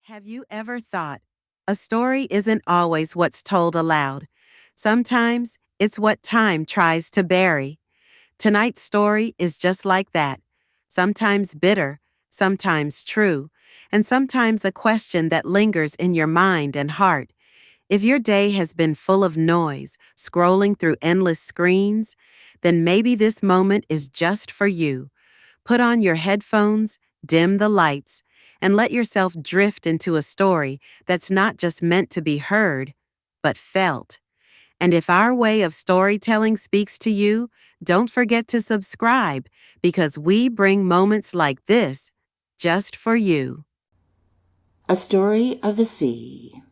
Have you ever thought a story isn't always what's told aloud? Sometimes it's what time tries to bury. Tonight's story is just like that. Sometimes bitter, sometimes true, and sometimes a question that lingers in your mind and heart. If your day has been full of noise, scrolling through endless screens, then maybe this moment is just for you. Put on your headphones, dim the lights, and let yourself drift into a story that's not just meant to be heard, but felt. And if our way of storytelling speaks to you, don't forget to subscribe because we bring moments like this just for you. A Story of the Sea.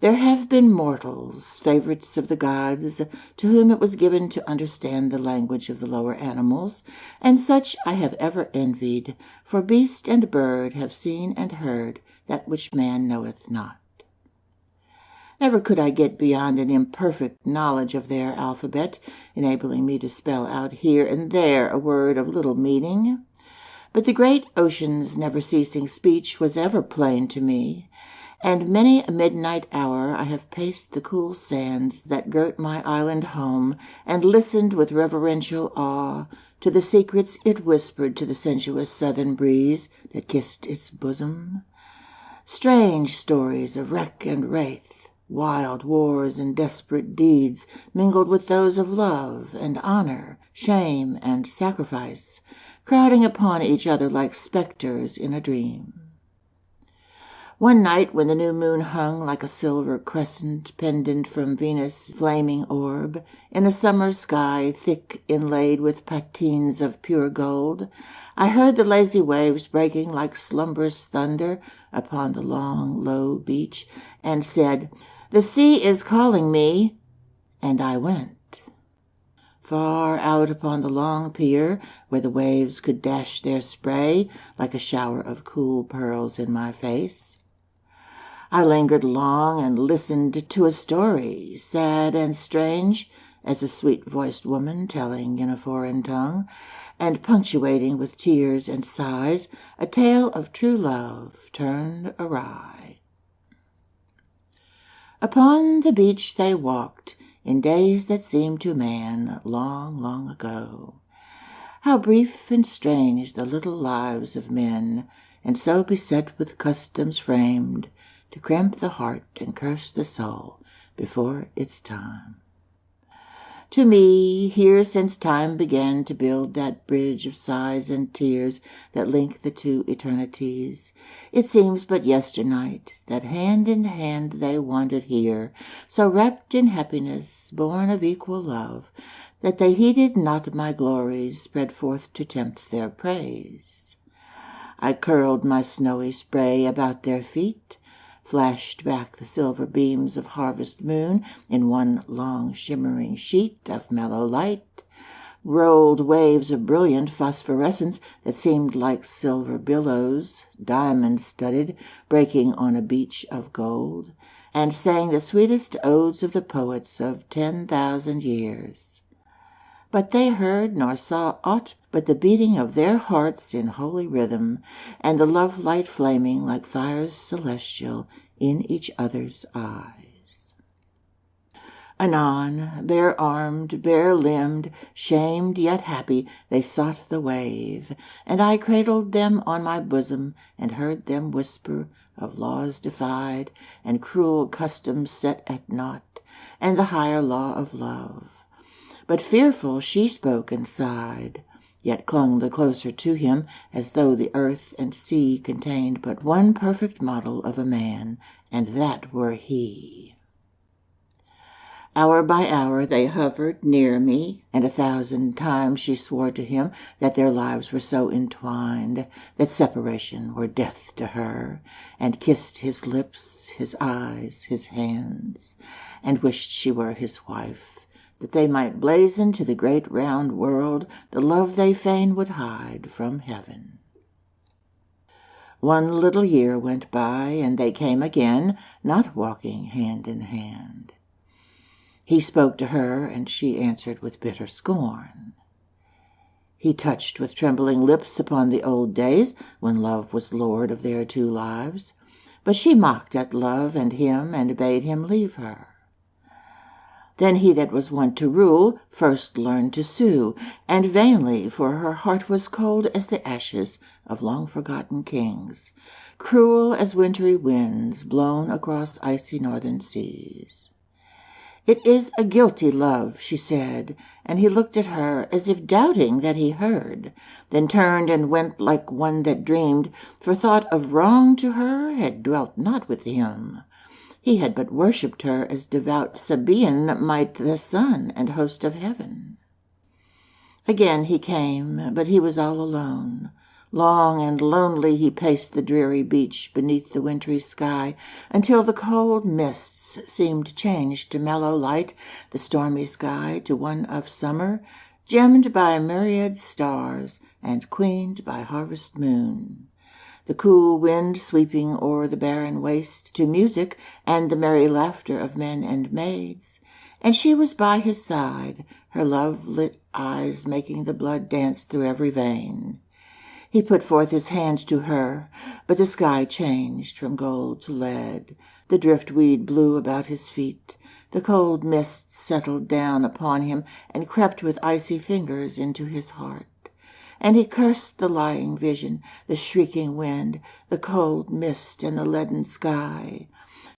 There have been mortals, favorites of the gods, to whom it was given to understand the language of the lower animals, and such I have ever envied, for beast and bird have seen and heard that which man knoweth not. Never could I get beyond an imperfect knowledge of their alphabet, enabling me to spell out here and there a word of little meaning. But the great ocean's never-ceasing speech was ever plain to me, and many a midnight hour I have paced the cool sands that girt my island home, and listened with reverential awe to the secrets it whispered to the sensuous southern breeze that kissed its bosom. Strange stories of wreck and wraith, wild wars and desperate deeds mingled with those of love and honor, shame and sacrifice, crowding upon each other like spectres in a dream. One night, when the new moon hung like a silver crescent pendant from Venus' flaming orb, in a summer sky thick inlaid with patines of pure gold, I heard the lazy waves breaking like slumberous thunder upon the long, low beach, and said, "The sea is calling me," and I went. Far out upon the long pier, where the waves could dash their spray like a shower of cool pearls in my face, I lingered long and listened to a story, sad and strange as a sweet-voiced woman telling in a foreign tongue, and punctuating with tears and sighs a tale of true love turned awry. Upon the beach they walked, in days that seemed to man long, long ago. How brief and strange the little lives of men, and so beset with customs framed to cramp the heart and curse the soul before its time. To me, here since time began to build that bridge of sighs and tears that link the two eternities, it seems but yesternight that hand in hand they wandered here, so wrapped in happiness, born of equal love, that they heeded not my glories spread forth to tempt their praise. I curled my snowy spray about their feet, flashed back the silver beams of harvest moon in one long shimmering sheet of mellow light, rolled waves of brilliant phosphorescence that seemed like silver billows, diamond-studded, breaking on a beach of gold, and sang the sweetest odes of the poets of 10,000 years. But they heard nor saw aught but the beating of their hearts in holy rhythm, and the love-light flaming like fires celestial in each other's eyes. Anon, bare-armed, bare-limbed, shamed yet happy, they sought the wave, and I cradled them on my bosom, and heard them whisper of laws defied, and cruel customs set at naught, and the higher law of love. But fearful she spoke and sighed, yet clung the closer to him, as though the earth and sea contained but one perfect model of a man, and that were he. Hour by hour they hovered near me, and 1,000 times she swore to him that their lives were so entwined that separation were death to her, and kissed his lips, his eyes, his hands, and wished she were his wife, that they might blazon to the great round world the love they fain would hide from heaven. One little year went by, and they came again, not walking hand in hand. He spoke to her, and she answered with bitter scorn. He touched with trembling lips upon the old days when love was lord of their two lives. But she mocked at love and him, and bade him leave her. Then he that was wont to rule first learned to sue, and vainly, for her heart was cold as the ashes of long-forgotten kings, cruel as wintry winds blown across icy northern seas. "It is a guilty love," she said, and he looked at her as if doubting that he heard, then turned and went like one that dreamed, for thought of wrong to her had dwelt not with him. He had but worshipped her as devout Sabaean might the sun and host of heaven. Again he came, but he was all alone. Long and lonely he paced the dreary beach beneath the wintry sky, until the cold mists seemed changed to mellow light, the stormy sky to one of summer, gemmed by myriad stars and queened by harvest moon. The cool wind sweeping o'er the barren waste to music and the merry laughter of men and maids, and she was by his side, her love-lit eyes making the blood dance through every vein. He put forth his hand to her, but the sky changed from gold to lead. The driftweed blew about his feet. The cold mist settled down upon him and crept with icy fingers into his heart. And he cursed the lying vision, the shrieking wind, the cold mist, and the leaden sky.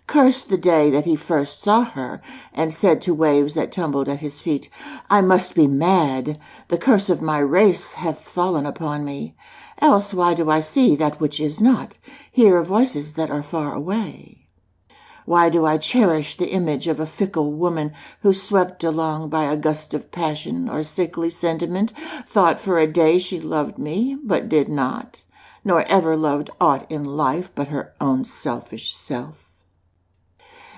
Cursed the day that he first saw her, and said to waves that tumbled at his feet, "I must be mad. The curse of my race hath fallen upon me. Else why do I see that which is not, hear voices that are far away? Why do I cherish the image of a fickle woman who, swept along by a gust of passion or sickly sentiment, thought for a day she loved me, but did not, nor ever loved aught in life but her own selfish self?"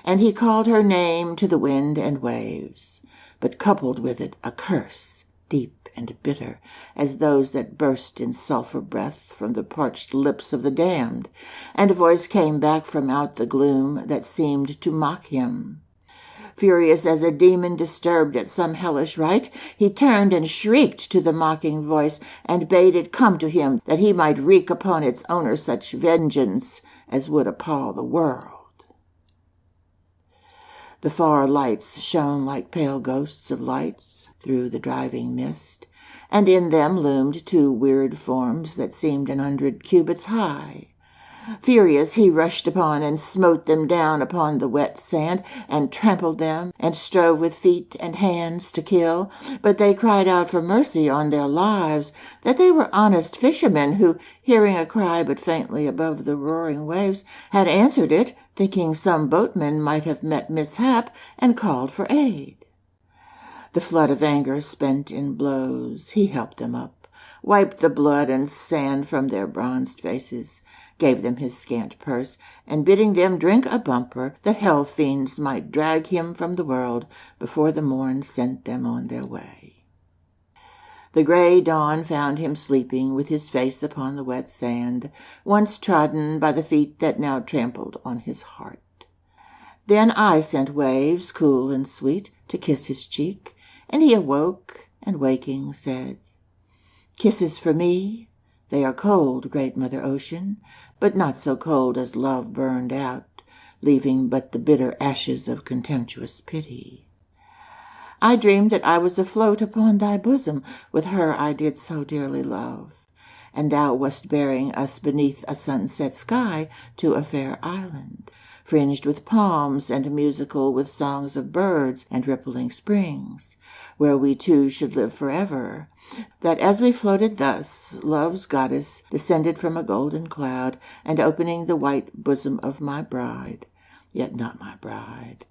And he called her name to the wind and waves, but coupled with it a curse, deep and bitter, as those that burst in sulphur breath from the parched lips of the damned, and a voice came back from out the gloom that seemed to mock him. Furious as a demon disturbed at some hellish rite, he turned and shrieked to the mocking voice, and bade it come to him, that he might wreak upon its owner such vengeance as would appall the world. The far lights shone like pale ghosts of lights through the driving mist, and in them loomed two weird forms that seemed 100 cubits high. Furious, he rushed upon and smote them down upon the wet sand, and trampled them, and strove with feet and hands to kill. But they cried out for mercy on their lives, that they were honest fishermen who, hearing a cry but faintly above the roaring waves, had answered it, thinking some boatman might have met mishap and called for aid. The flood of anger spent in blows, he helped them up, wiped the blood and sand from their bronzed faces, gave them his scant purse, and bidding them drink a bumper, that hell fiends might drag him from the world before the morn sent them on their way. The grey dawn found him sleeping with his face upon the wet sand, once trodden by the feet that now trampled on his heart. Then I sent waves, cool and sweet, to kiss his cheek, and he awoke, and waking said, "Kisses for me? They are cold, great Mother Ocean, but not so cold as love burned out, leaving but the bitter ashes of contemptuous pity. I dreamed that I was afloat upon thy bosom with her I did so dearly love, and thou wast bearing us beneath a sunset sky to a fair island, fringed with palms and musical with songs of birds and rippling springs, where we two should live forever. That as we floated thus, love's goddess descended from a golden cloud, and opening the white bosom of my bride, yet not my bride,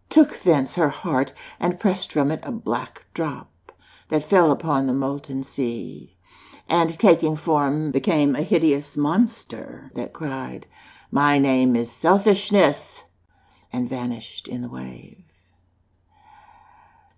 took thence her heart, and pressed from it a black drop, that fell upon the molten sea, and taking form became a hideous monster, that cried, 'My name is Selfishness,' and vanished in the wave.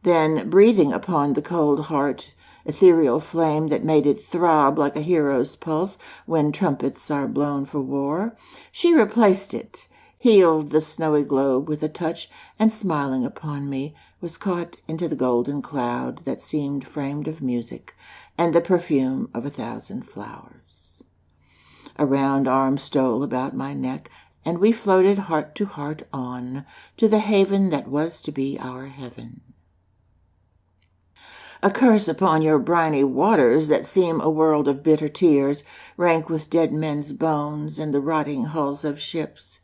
Then, breathing upon the cold heart ethereal flame that made it throb like a hero's pulse when trumpets are blown for war, she replaced it, healed the snowy globe with a touch, and smiling upon me, was caught into the golden cloud that seemed framed of music and the perfume of 1,000 flowers. A round arm stole about my neck, and we floated heart to heart on to the haven that was to be our heaven. A curse upon your briny waters that seem a world of bitter tears, rank with dead men's bones and the rotting hulls of ships.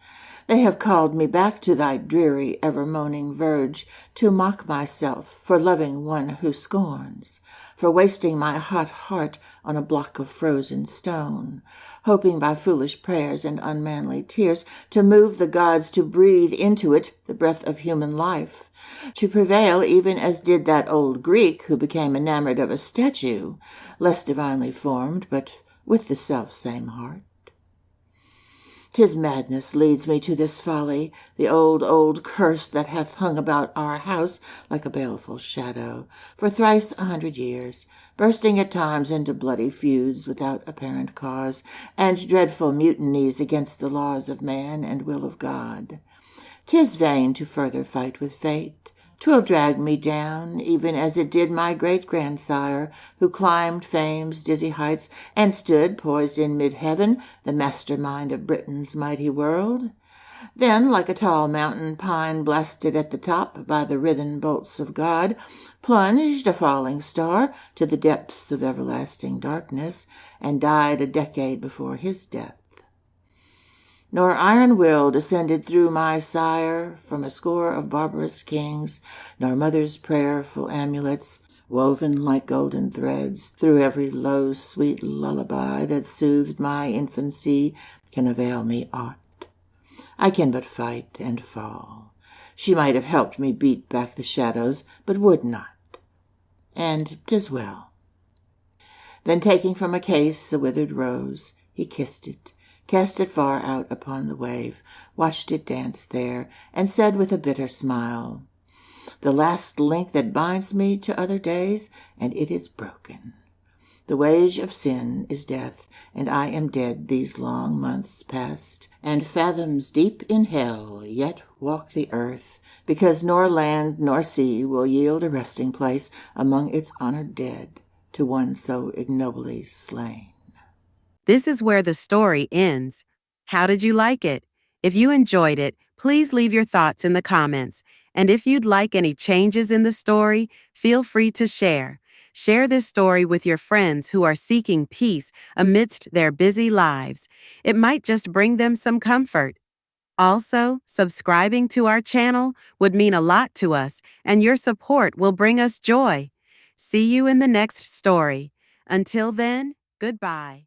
They have called me back to thy dreary, ever-moaning verge, to mock myself for loving one who scorns, for wasting my hot heart on a block of frozen stone, hoping by foolish prayers and unmanly tears to move the gods to breathe into it the breath of human life, to prevail even as did that old Greek who became enamored of a statue, less divinely formed, but with the self-same heart. 'Tis madness leads me to this folly, the old curse that hath hung about our house like a baleful shadow for thrice 100 years, bursting at times into bloody feuds without apparent cause, and dreadful mutinies against the laws of man and will of God. 'Tis vain to further fight with fate. 'Twill drag me down, even as it did my great-grandsire, who climbed fame's dizzy heights and stood poised in mid-heaven, the master-mind of Britain's mighty world. Then, like a tall mountain pine blasted at the top by the writhen bolts of God, plunged a falling star to the depths of everlasting darkness, and died a decade before his death. Nor iron will descended through my sire from a score of barbarous kings, nor mother's prayerful amulets, woven like golden threads through every low, sweet lullaby that soothed my infancy, can avail me aught. I can but fight and fall. She might have helped me beat back the shadows, but would not. And 'tis well. Then taking from a case a withered rose, he kissed it, cast it far out upon the wave, watched it dance there, and said with a bitter smile, "The last link that binds me to other days, and it is broken. The wage of sin is death, and I am dead these long months past, and fathoms deep in hell yet walk the earth, because nor land nor sea will yield a resting place among its honored dead to one so ignobly slain." This is where the story ends. How did you like it? If you enjoyed it, please leave your thoughts in the comments. And if you'd like any changes in the story, feel free to share. Share this story with your friends who are seeking peace amidst their busy lives. It might just bring them some comfort. Also, subscribing to our channel would mean a lot to us, and your support will bring us joy. See you in the next story. Until then, goodbye.